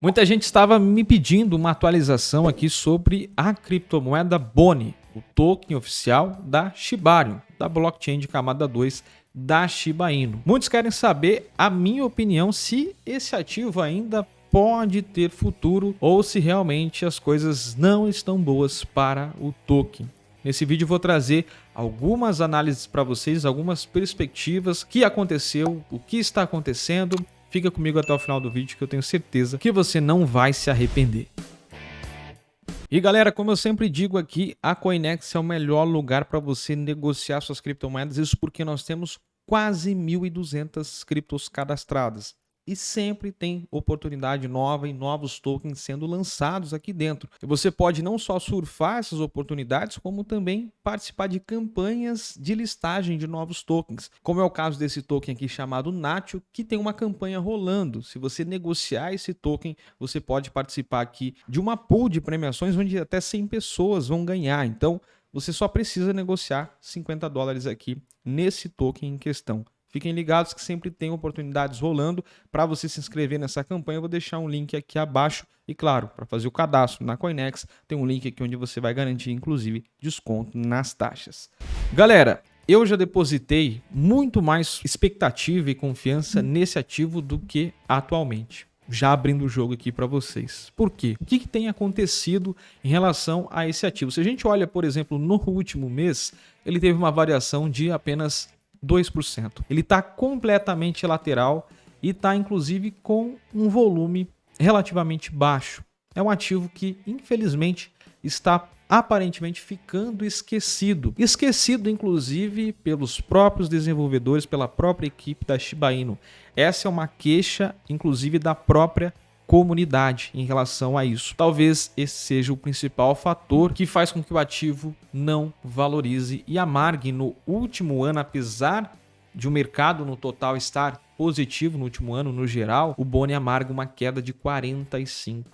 Muita gente estava me pedindo uma atualização aqui sobre a criptomoeda Boni, o token oficial da Shiba Inu, da blockchain de camada 2 da Shiba Inu. Muitos querem saber a minha opinião se esse ativo ainda pode ter futuro ou se realmente as coisas não estão boas para o token. Nesse vídeo eu vou trazer algumas análises para vocês, algumas perspectivas, o que aconteceu, o que está acontecendo. Fica comigo até o final do vídeo que eu tenho certeza que você não vai se arrepender. E galera, como eu sempre digo aqui, a Coinex é o melhor lugar para você negociar suas criptomoedas. Isso porque nós temos quase 1.200 criptos cadastradas. E sempre tem oportunidade nova e novos tokens sendo lançados aqui dentro. E você pode não só surfar essas oportunidades, como também participar de campanhas de listagem de novos tokens. Como é o caso desse token aqui chamado Natio, que tem uma campanha rolando. Se você negociar esse token, você pode participar aqui de uma pool de premiações onde até 100 pessoas vão ganhar. Então, você só precisa negociar $50 aqui nesse token em questão. Fiquem ligados que sempre tem oportunidades rolando. Para você se inscrever nessa campanha, eu vou deixar um link aqui abaixo. E claro, para fazer o cadastro na Coinex, tem um link aqui onde você vai garantir, inclusive, desconto nas taxas. Galera, eu já depositei muito mais expectativa e confiança nesse ativo do que atualmente. Já abrindo o jogo aqui para vocês. Por quê? O que tem acontecido em relação a esse ativo? Se a gente olha, por exemplo, no último mês, ele teve uma variação de apenas 2%. Ele está completamente lateral e está inclusive com um volume relativamente baixo. É um ativo que infelizmente está aparentemente ficando esquecido. Esquecido inclusive pelos próprios desenvolvedores, pela própria equipe da Shiba Inu. Essa é uma queixa inclusive da própria comunidade em relação a isso. Talvez esse seja o principal fator que faz com que o ativo não valorize e amargue no último ano, apesar de o mercado no total estar positivo no último ano, no geral, o Boni amarga uma queda de 45%.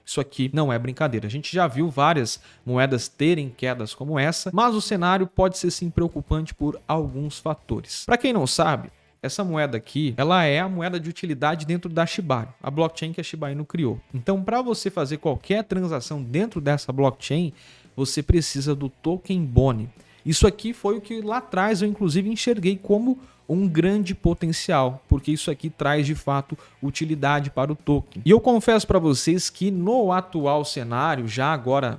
Isso aqui não é brincadeira. A gente já viu várias moedas terem quedas como essa, mas o cenário pode ser sim preocupante por alguns fatores. Para quem não sabe, essa moeda aqui, ela é a moeda de utilidade dentro da Shiba Inu, a blockchain que a Shiba Inu criou. Então, para você fazer qualquer transação dentro dessa blockchain, você precisa do token Boni. Isso aqui foi o que lá atrás eu inclusive enxerguei como um grande potencial, porque isso aqui traz de fato utilidade para o token. E eu confesso para vocês que no atual cenário, já agora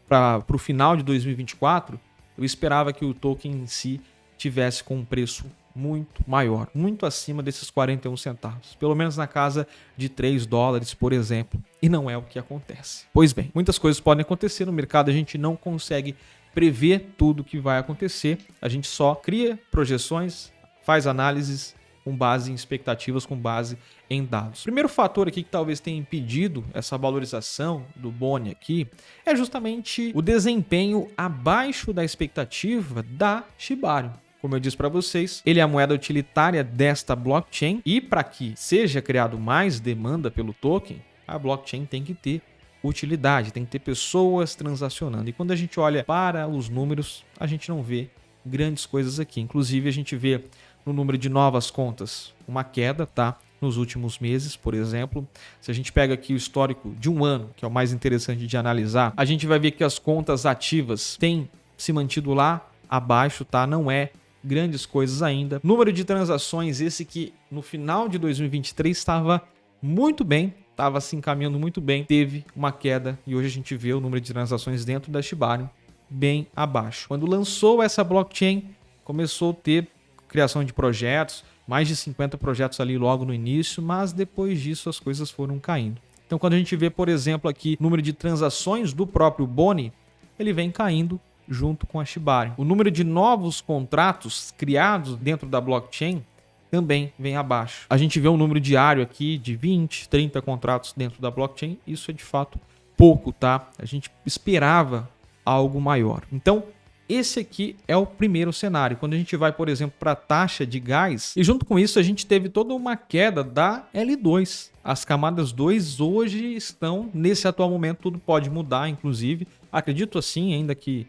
para o final de 2024, eu esperava que o token em si tivesse com um preço muito maior, muito acima desses 41 centavos, pelo menos na casa de $3, por exemplo, e não é o que acontece. Pois bem, muitas coisas podem acontecer no mercado, a gente não consegue prever tudo que vai acontecer, a gente só cria projeções, faz análises com base em expectativas, com base em dados. O primeiro fator aqui que talvez tenha impedido essa valorização do Boni aqui é justamente o desempenho abaixo da expectativa da Shiba Inu. Como eu disse para vocês, ele é a moeda utilitária desta blockchain e para que seja criado mais demanda pelo token, a blockchain tem que ter utilidade, tem que ter pessoas transacionando. E quando a gente olha para os números, a gente não vê grandes coisas aqui. Inclusive, a gente vê no número de novas contas uma queda, tá? Nos últimos meses, por exemplo. Se a gente pega aqui o histórico de um ano, que é o mais interessante de analisar, a gente vai ver que as contas ativas têm se mantido lá abaixo, tá? Não é grandes coisas ainda. Número de transações, esse que no final de 2023 estava muito bem, estava se encaminhando muito bem, teve uma queda e hoje a gente vê o número de transações dentro da Shiba Inu bem abaixo. Quando lançou essa blockchain, começou a ter criação de projetos, mais de 50 projetos ali logo no início, mas depois disso as coisas foram caindo. Então quando a gente vê, por exemplo, aqui o número de transações do próprio Boni, ele vem caindo junto com a Shiba Inu. O número de novos contratos criados dentro da blockchain também vem abaixo. A gente vê um número diário aqui de 20, 30 contratos dentro da blockchain. Isso é de fato pouco, tá? A gente esperava algo maior. Então, esse aqui é o primeiro cenário. Quando a gente vai, por exemplo, para a taxa de gás, e junto com isso a gente teve toda uma queda da L2. As camadas 2 hoje estão, nesse atual momento, tudo pode mudar, inclusive. Acredito assim, ainda que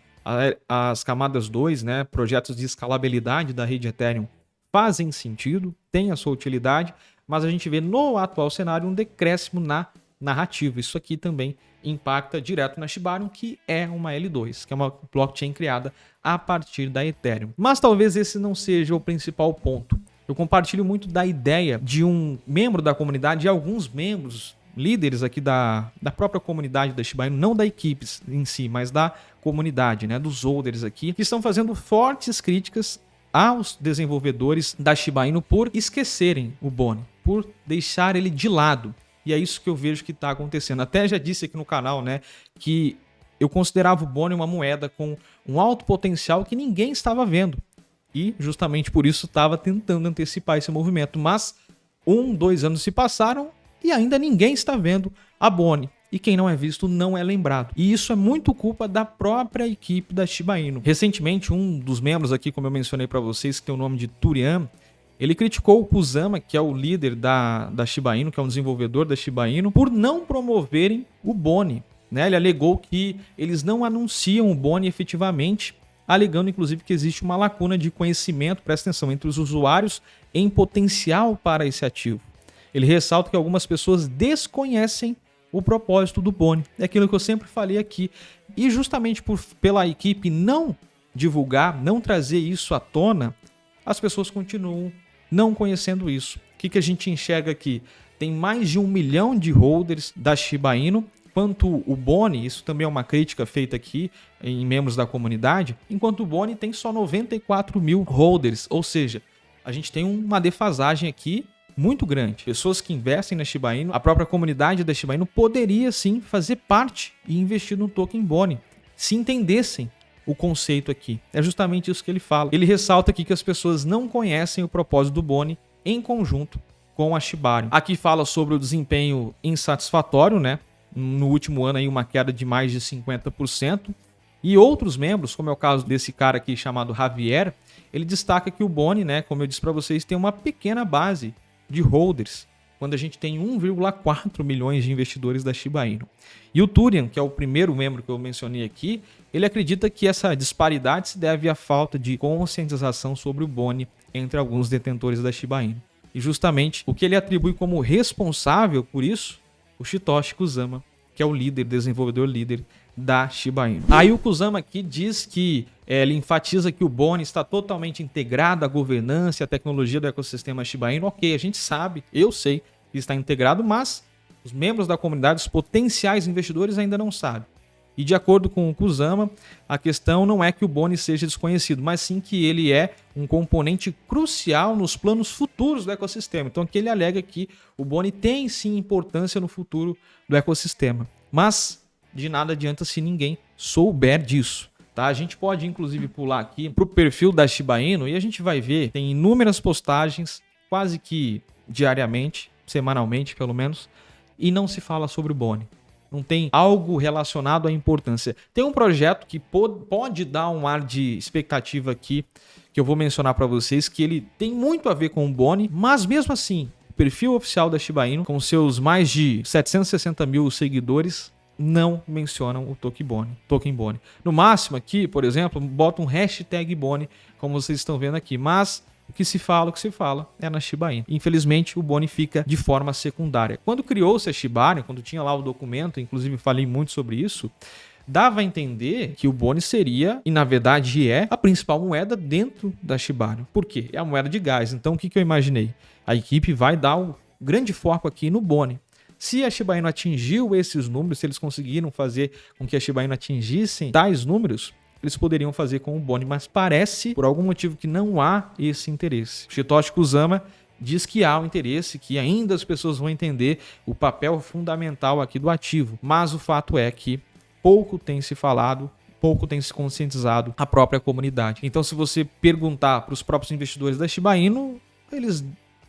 as camadas 2, né, projetos de escalabilidade da rede Ethereum fazem sentido, têm a sua utilidade, mas a gente vê no atual cenário um decréscimo na narrativa. Isso aqui também impacta direto na Shiba Inu, que é uma L2, que é uma blockchain criada a partir da Ethereum. Mas talvez esse não seja o principal ponto. Eu compartilho muito da ideia de um membro da comunidade e alguns membros líderes aqui da própria comunidade da Shiba Inu, não da equipe em si, mas da comunidade, né, dos holders aqui, que estão fazendo fortes críticas aos desenvolvedores da Shiba Inu por esquecerem o Boni, por deixar ele de lado. E é isso que eu vejo que está acontecendo. Até já disse aqui no canal, né, que eu considerava o Boni uma moeda com um alto potencial que ninguém estava vendo. E justamente por isso estava tentando antecipar esse movimento. Mas 2 anos se passaram e ainda ninguém está vendo a Boni. E quem não é visto não é lembrado. E isso é muito culpa da própria equipe da Shiba Inu. Recentemente, um dos membros aqui, como eu mencionei para vocês, que tem o nome de Turian, ele criticou o Kusama, que é o líder da Shiba Inu, que é um desenvolvedor da Shiba Inu, por não promoverem o Boni. Né? Ele alegou que eles não anunciam o Boni efetivamente, alegando inclusive que existe uma lacuna de conhecimento, presta atenção, entre os usuários em potencial para esse ativo. Ele ressalta que algumas pessoas desconhecem o propósito do Boni. É aquilo que eu sempre falei aqui. E justamente pela equipe não divulgar, não trazer isso à tona, as pessoas continuam não conhecendo isso. O que a gente enxerga aqui? Tem mais de 1 milhão de holders da Shiba Inu, enquanto o Boni, isso também é uma crítica feita aqui em membros da comunidade, enquanto o Boni tem só 94 mil holders, ou seja, a gente tem uma defasagem aqui muito grande. Pessoas que investem na Shiba Inu, a própria comunidade da Shiba Inu poderia sim fazer parte e investir no token Boni, se entendessem o conceito aqui. É justamente isso que ele fala. Ele ressalta aqui que as pessoas não conhecem o propósito do Boni em conjunto com a Shiba Inu. Aqui fala sobre o desempenho insatisfatório, né? No último ano aí uma queda de mais de 50%. E outros membros, como é o caso desse cara aqui chamado Javier, ele destaca que o Boni, né, como eu disse para vocês, tem uma pequena base de holders, quando a gente tem 1,4 milhões de investidores da Shiba Inu. E o Turian, que é o primeiro membro que eu mencionei aqui, ele acredita que essa disparidade se deve à falta de conscientização sobre o Boni entre alguns detentores da Shiba Inu. E justamente o que ele atribui como responsável por isso, o Satoshi Kusama, que é o desenvolvedor líder da Shiba Inu. Aí o Kusama aqui diz que ele enfatiza que o Boni está totalmente integrado à governança e à tecnologia do ecossistema Shiba Inu. Ok, a gente sabe, eu sei que está integrado, mas os membros da comunidade, os potenciais investidores ainda não sabem. E de acordo com o Kusama, a questão não é que o Boni seja desconhecido, mas sim que ele é um componente crucial nos planos futuros do ecossistema. Então aqui ele alega que o Boni tem sim importância no futuro do ecossistema. Mas de nada adianta se ninguém souber disso. Tá? A gente pode inclusive pular aqui para o perfil da Shiba Inu e a gente vai ver, tem inúmeras postagens, quase que diariamente, semanalmente pelo menos, e não se fala sobre o Boni. Não tem algo relacionado à importância. Tem um projeto que pode dar um ar de expectativa aqui, que eu vou mencionar para vocês, que ele tem muito a ver com o Boni, mas mesmo assim, o perfil oficial da Shiba Inu, com seus mais de 760 mil seguidores, não mencionam o token Boni. No máximo aqui, por exemplo, bota um hashtag Boni, como vocês estão vendo aqui, mas o que se fala é na Shiba Inu. Infelizmente, o Boni fica de forma secundária. Quando criou-se a Shiba Inu, quando tinha lá o documento, inclusive falei muito sobre isso, dava a entender que o Boni seria, e na verdade é, a principal moeda dentro da Shiba Inu. Por quê? É a moeda de gás. Então, o que eu imaginei? A equipe vai dar um grande foco aqui no Boni. Se a Shiba Inu atingiu esses números, se eles conseguiram fazer com que a Shiba Inu atingissem tais números, eles poderiam fazer com o Boni, mas parece, por algum motivo, que não há esse interesse. O Satoshi Kusama diz que há o interesse, que ainda as pessoas vão entender o papel fundamental aqui do ativo, mas o fato é que pouco tem se falado, pouco tem se conscientizado a própria comunidade. Então, se você perguntar para os próprios investidores da Shiba Inu,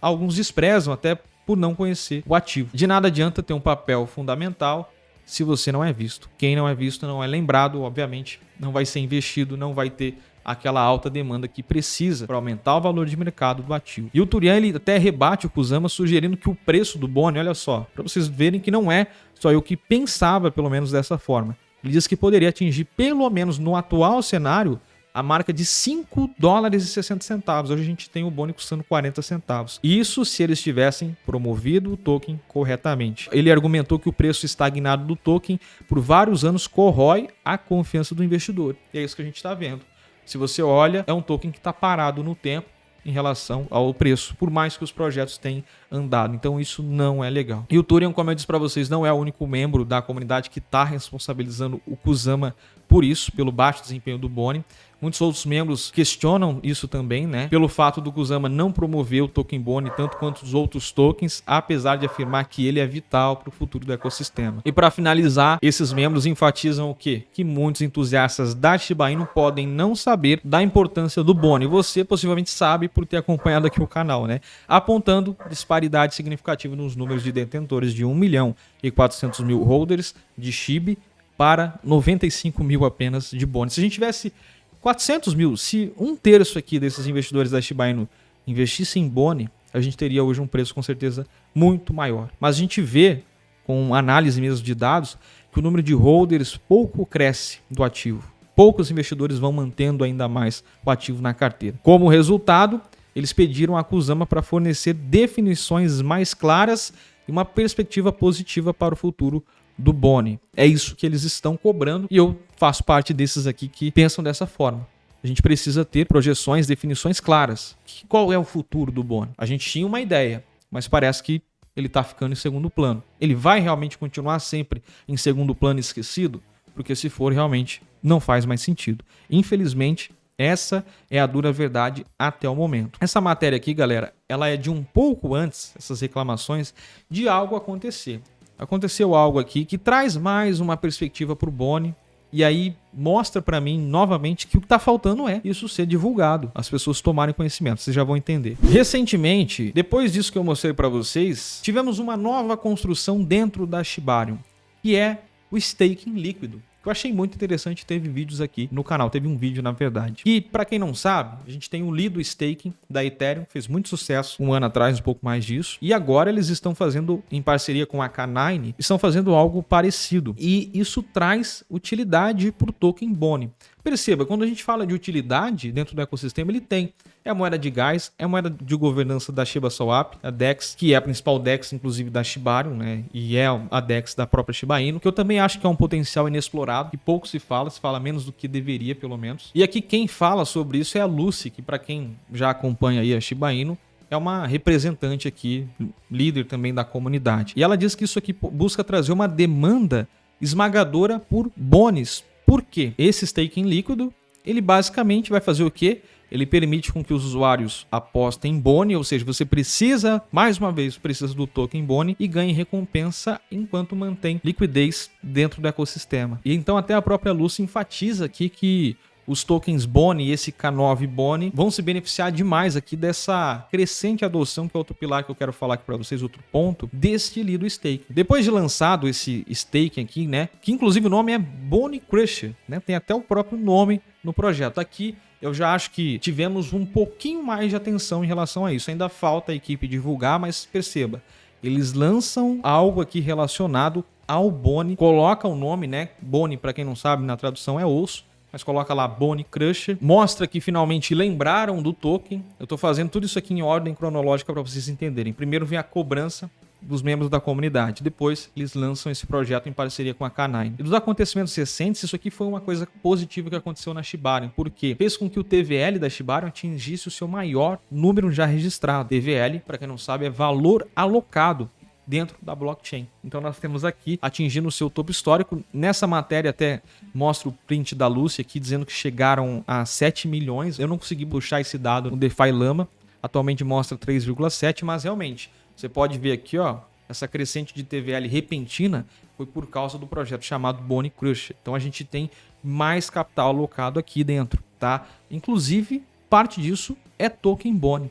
alguns desprezam até por não conhecer o ativo. De nada adianta ter um papel fundamental se você não é visto. Quem não é visto não é lembrado, obviamente, não vai ser investido, não vai ter aquela alta demanda que precisa para aumentar o valor de mercado do ativo. E o Turian ele até rebate o Kusama sugerindo que o preço do Boni, olha só, para vocês verem que não é só eu que pensava pelo menos dessa forma. Ele diz que poderia atingir pelo menos no atual cenário a marca de 5 dólares e 60 centavos. Hoje a gente tem o Boni custando 40 centavos. Isso se eles tivessem promovido o token corretamente. Ele argumentou que o preço estagnado do token por vários anos corrói a confiança do investidor. E é isso que a gente está vendo. Se você olha, é um token que está parado no tempo em relação ao preço, por mais que os projetos tenham andado. Então isso não é legal. E o Turian, como eu disse para vocês, não é o único membro da comunidade que está responsabilizando o Kusama por isso, pelo baixo desempenho do Boni. Muitos outros membros questionam isso também, né? Pelo fato do Kusama não promover o token Boni tanto quanto os outros tokens, apesar de afirmar que ele é vital para o futuro do ecossistema. E para finalizar, esses membros enfatizam o quê? Que muitos entusiastas da Shiba Inu podem não saber da importância do Boni. Você possivelmente sabe por ter acompanhado aqui o canal, né? Apontando disparidade significativa nos números de detentores de 1.400.000 holders de SHIB para 95 mil apenas de Boni. Se a gente tivesse 400 mil, se 1/3 aqui desses investidores da Shiba Inu investisse em Boni, a gente teria hoje um preço com certeza muito maior. Mas a gente vê, com análise mesmo de dados, que o número de holders pouco cresce do ativo. Poucos investidores vão mantendo ainda mais o ativo na carteira. Como resultado, eles pediram a Kusama para fornecer definições mais claras e uma perspectiva positiva para o futuro do Boni. É isso que eles estão cobrando e eu faço parte desses aqui que pensam dessa forma. A gente precisa ter projeções, definições claras. Qual é o futuro do Boni? A gente tinha uma ideia, mas parece que ele está ficando em segundo plano. Ele vai realmente continuar sempre em segundo plano esquecido? Porque se for, realmente não faz mais sentido. Infelizmente, essa é a dura verdade até o momento. Essa matéria aqui, galera, ela é de um pouco antes, essas reclamações, de algo acontecer. Aconteceu algo aqui que traz mais uma perspectiva para o Boni e aí mostra para mim novamente que o que está faltando é isso ser divulgado, as pessoas tomarem conhecimento, vocês já vão entender. Recentemente, depois disso que eu mostrei para vocês, tivemos uma nova construção dentro da Shibarium, que é o staking líquido. Eu achei muito interessante, teve vídeos aqui no canal, teve um vídeo na verdade. E para quem não sabe, a gente tem o Lido Staking da Ethereum, fez muito sucesso um ano atrás, um pouco mais disso. E agora eles estão fazendo, em parceria com a K9, estão fazendo algo parecido. E isso traz utilidade para o token Boni. Perceba, quando a gente fala de utilidade dentro do ecossistema, ele tem. É a moeda de gás, é a moeda de governança da Shiba Swap, a DEX, que é a principal DEX, inclusive, da Shibarium, né? E é a DEX da própria Shiba Inu, que eu também acho que é um potencial inexplorado, que pouco se fala menos do que deveria, pelo menos. E aqui quem fala sobre isso é a Lucy, que para quem já acompanha aí a Shiba Inu, é uma representante aqui, líder também da comunidade. E ela diz que isso aqui busca trazer uma demanda esmagadora por bonis. Por quê? Esse staking líquido, ele basicamente vai fazer o quê? Ele permite com que os usuários apostem em Boni, ou seja, você precisa, mais uma vez, precisa do token Boni e ganhe recompensa enquanto mantém liquidez dentro do ecossistema. E então até a própria Lucy enfatiza aqui que os tokens Boni e esse K9 Boni vão se beneficiar demais aqui dessa crescente adoção, que é outro pilar que eu quero falar aqui para vocês, outro ponto, deste Lido Staking. Depois de lançado esse staking aqui, né, que inclusive o nome é Boni Crusher, né, tem até o próprio nome no projeto. Aqui eu já acho que tivemos um pouquinho mais de atenção em relação a isso. Ainda falta a equipe divulgar, mas perceba, eles lançam algo aqui relacionado ao Boni, coloca o nome, né, Boni, para quem não sabe, na tradução é osso, mas coloca lá Boni Crusher, mostra que finalmente lembraram do token. Eu estou fazendo tudo isso aqui em ordem cronológica para vocês entenderem. Primeiro vem a cobrança dos membros da comunidade, depois eles lançam esse projeto em parceria com a K9. E dos acontecimentos recentes, isso aqui foi uma coisa positiva que aconteceu na Shibarium, porque fez com que o TVL da Shibarium atingisse o seu maior número já registrado. TVL, para quem não sabe, é valor alocado dentro da blockchain. Então nós temos aqui atingindo o seu topo histórico. Nessa matéria até mostra o print da Lucy aqui dizendo que chegaram a 7 milhões. Eu não consegui puxar esse dado no DeFi Lama. Atualmente mostra 3,7, mas realmente você pode ver aqui, ó, essa crescente de TVL repentina foi por causa do projeto chamado Boni Crusher. Então a gente tem mais capital alocado aqui dentro, tá? Inclusive, parte disso é token Boni.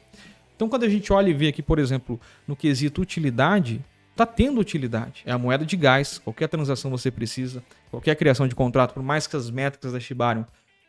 Então, quando a gente olha e vê aqui, por exemplo, no quesito utilidade, está tendo utilidade. É a moeda de gás, qualquer transação você precisa, qualquer criação de contrato, por mais que as métricas da Shibarium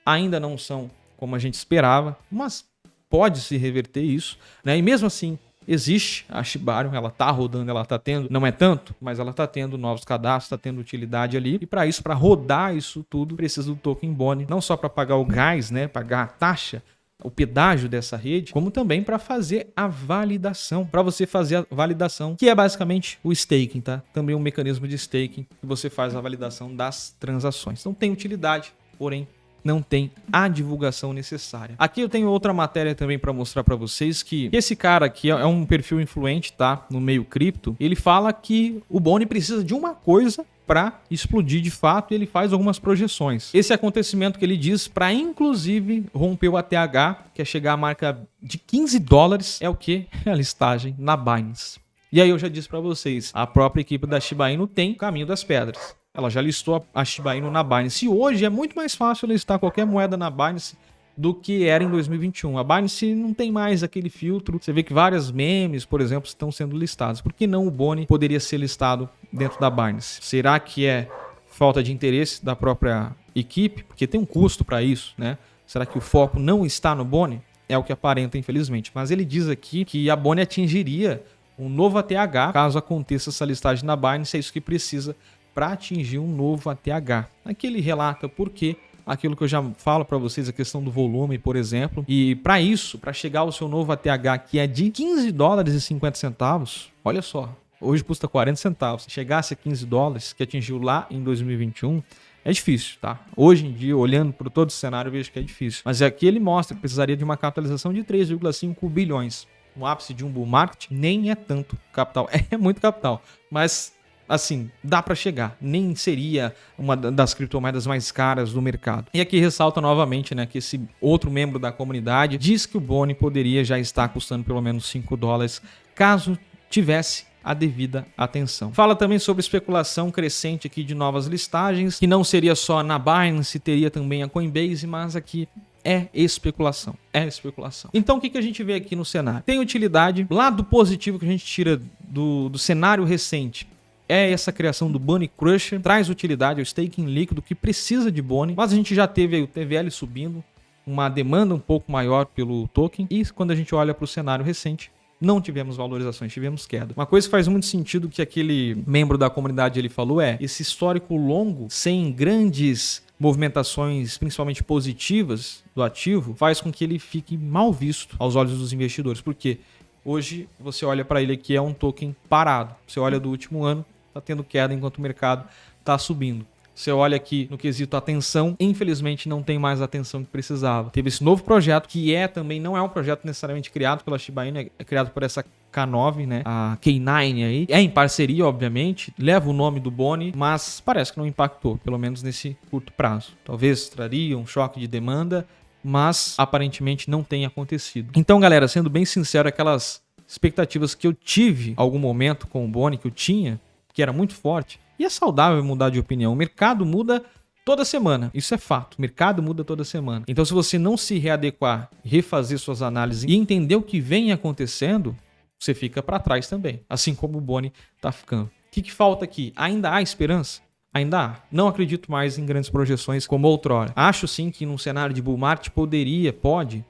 ainda não são como a gente esperava, mas pode se reverter isso, né? E mesmo assim, existe a Shibarium, ela tá rodando, ela tá tendo, não é tanto, mas ela tá tendo novos cadastros, tá tendo utilidade ali. E para isso, para rodar isso tudo, precisa do token Boni, não só para pagar o gás, né, pagar a taxa, o pedágio dessa rede, como também para fazer a validação. Para você fazer a validação, que é basicamente o staking, tá? Também um mecanismo de staking que você faz a validação das transações. Então tem utilidade, porém não tem a divulgação necessária. Aqui eu tenho outra matéria também para mostrar para vocês que esse cara aqui é um perfil influente, tá? No meio cripto. Ele fala que o Boni precisa de uma coisa para explodir de fato, e ele faz algumas projeções. Esse acontecimento que ele diz para inclusive romper o ATH, que é chegar à marca de $15, é o que? É a listagem na Binance. E aí eu já disse para vocês, a própria equipe da Shiba Inu tem o caminho das pedras. Ela já listou a Shiba Inu na Binance. E hoje é muito mais fácil listar qualquer moeda na Binance do que era em 2021. A Binance não tem mais aquele filtro. Você vê que várias memes, por exemplo, estão sendo listadas. Por que não o Boni poderia ser listado dentro da Binance? Será que é falta de interesse da própria equipe? Porque tem um custo para isso, né? Será que o foco não está no Boni? É o que aparenta, infelizmente. Mas ele diz aqui que a Boni atingiria um novo ATH caso aconteça essa listagem na Binance. É isso que precisa para atingir um novo ATH. Aqui ele relata por quê. Aquilo que eu já falo para vocês, a questão do volume, por exemplo. E para isso, para chegar ao seu novo ATH, que é de $15,50, olha só, hoje custa 40 centavos. Se chegasse a $15, que atingiu lá em 2021, é difícil, tá? Hoje em dia, olhando para todo o cenário, eu vejo que é difícil. Mas aqui ele mostra que precisaria de uma capitalização de 3,5 bilhões. No ápice de um bull market, nem é tanto capital. É muito capital, mas assim, dá para chegar. Nem seria uma das criptomoedas mais caras do mercado. E aqui ressalta novamente, né, que esse outro membro da comunidade diz que o Boni poderia já estar custando pelo menos $5 caso tivesse a devida atenção. Fala também sobre especulação crescente aqui de novas listagens, que não seria só na Binance, teria também a Coinbase, mas aqui é especulação, é especulação. Então o que a gente vê aqui no cenário? Tem utilidade, lado positivo que a gente tira do cenário recente, é essa criação do Boni Crusher, traz utilidade ao staking líquido que precisa de Boni, mas a gente já teve aí o TVL subindo, uma demanda um pouco maior pelo token, e quando a gente olha para o cenário recente, não tivemos valorizações, tivemos queda. Uma coisa que faz muito sentido que aquele membro da comunidade ele falou é esse histórico longo, sem grandes movimentações, principalmente positivas do ativo, faz com que ele fique mal visto aos olhos dos investidores, porque hoje você olha para ele aqui, é um token parado. Você olha do último ano, está tendo queda enquanto o mercado está subindo. Você olha aqui no quesito atenção, infelizmente não tem mais a atenção que precisava. Teve esse novo projeto, que também não é um projeto necessariamente criado pela Shiba Inu, é criado por essa K9, né? A K9 aí. É em parceria, obviamente, leva o nome do Boni, mas parece que não impactou, pelo menos nesse curto prazo. Talvez traria um choque de demanda, mas aparentemente não tem acontecido. Então, galera, sendo bem sincero, aquelas expectativas que eu tive em algum momento com o Boni, que eu tinha, que era muito forte, e é saudável mudar de opinião. O mercado muda toda semana, isso é fato. O mercado muda toda semana. Então, se você não se readequar, refazer suas análises e entender o que vem acontecendo, você fica para trás também, assim como o Boni está ficando. O que falta aqui? Ainda há esperança? Ainda há. Não acredito mais em grandes projeções como outrora. Acho sim que num cenário de bull market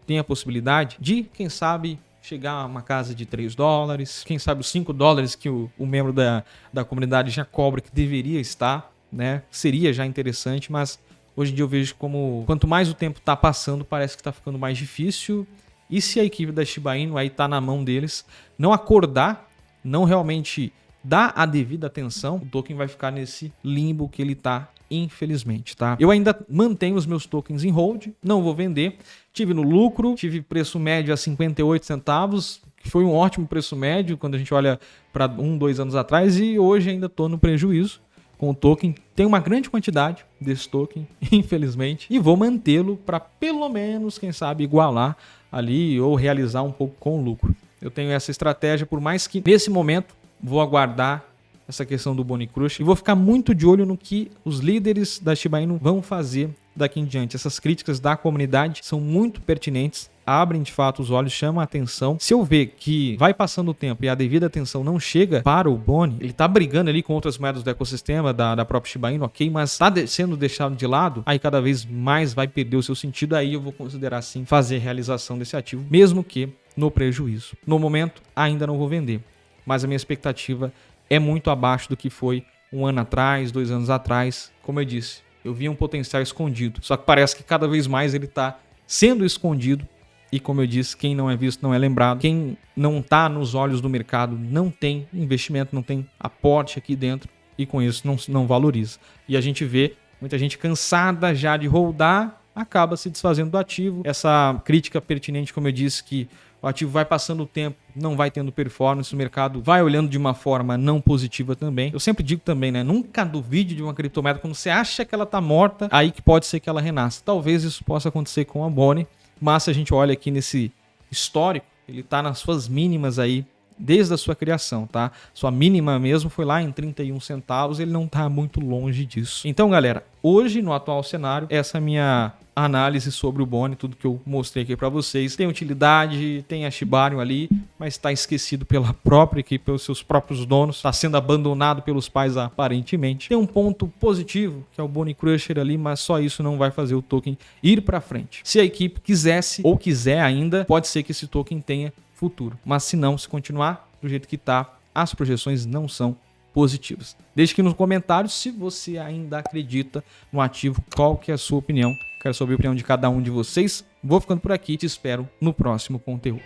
tem a possibilidade de, quem sabe, chegar a uma casa de $3, quem sabe os $5 que o membro da comunidade já cobra, que deveria estar, né? Seria já interessante, mas hoje em dia eu vejo como quanto mais o tempo está passando, parece que está ficando mais difícil. E se a equipe da Shiba Inu aí está na mão deles, não acordar, não realmente dar a devida atenção, o token vai ficar nesse limbo que ele está, infelizmente, tá? Eu ainda mantenho os meus tokens em hold, não vou vender. Tive no lucro, tive preço médio a 58 centavos, que foi um ótimo preço médio quando a gente olha para 2 anos atrás, e hoje ainda estou no prejuízo com o token. Tem uma grande quantidade desse token, infelizmente, e vou mantê-lo para pelo menos, quem sabe, igualar ali ou realizar um pouco com o lucro. Eu tenho essa estratégia, por mais que nesse momento vou aguardar essa questão do Boni Crush e vou ficar muito de olho no que os líderes da Shiba Inu vão fazer daqui em diante. Essas críticas da comunidade são muito pertinentes, abrem de fato os olhos, chamam a atenção. Se eu ver que vai passando o tempo e a devida atenção não chega para o Boni, ele está brigando ali com outras moedas do ecossistema da própria Shiba Inu, ok, mas está sendo deixado de lado, aí cada vez mais vai perder o seu sentido, aí eu vou considerar sim fazer realização desse ativo, mesmo que no prejuízo. No momento, ainda não vou vender, mas a minha expectativa é muito abaixo do que foi um ano atrás, 2 anos atrás. Como eu disse, eu vi um potencial escondido, só que parece que cada vez mais ele está sendo escondido. E como eu disse, quem não é visto não é lembrado. Quem não está nos olhos do mercado não tem investimento, não tem aporte aqui dentro e com isso não valoriza. E a gente vê muita gente cansada já de holdar, acaba se desfazendo do ativo. Essa crítica pertinente, como eu disse, que o ativo vai passando o tempo, não vai tendo performance, o mercado vai olhando de uma forma não positiva também. Eu sempre digo também, né? Nunca duvide de uma criptomoeda quando você acha que ela está morta, aí que pode ser que ela renasça. Talvez isso possa acontecer com a Boni. Mas se a gente olha aqui nesse histórico, ele está nas suas mínimas aí, desde a sua criação, tá? Sua mínima mesmo foi lá em 31 centavos, ele não está muito longe disso. Então, galera, hoje, no atual cenário, essa é a minha análise sobre o Boni, tudo que eu mostrei aqui para vocês. Tem utilidade, tem a Shibarium ali, mas está esquecido pela própria equipe, pelos seus próprios donos, está sendo abandonado pelos pais aparentemente. Tem um ponto positivo, que é o Boni Crusher ali, mas só isso não vai fazer o token ir para frente. Se a equipe quisesse ou quiser ainda, pode ser que esse token tenha futuro, mas se não, se continuar do jeito que está, as projeções não são positivas. Deixe aqui nos comentários se você ainda acredita no ativo, qual que é a sua opinião. Quero saber a opinião de cada um de vocês. Vou ficando por aqui, te espero no próximo conteúdo.